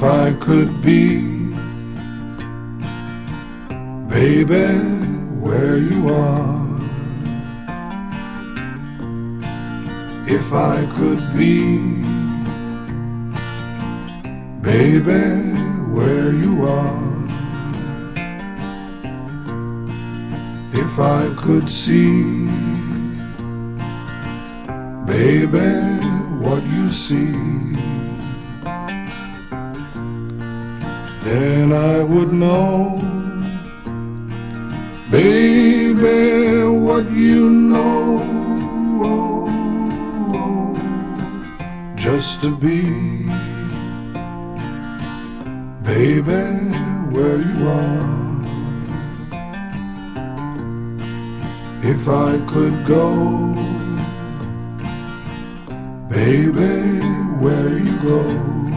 I could be, baby, where you are. If I could be, baby, where you are. If I could see, baby, what you see, then I would know, baby, what you know. Just to be, baby, where you are. If I could go, baby, where you go.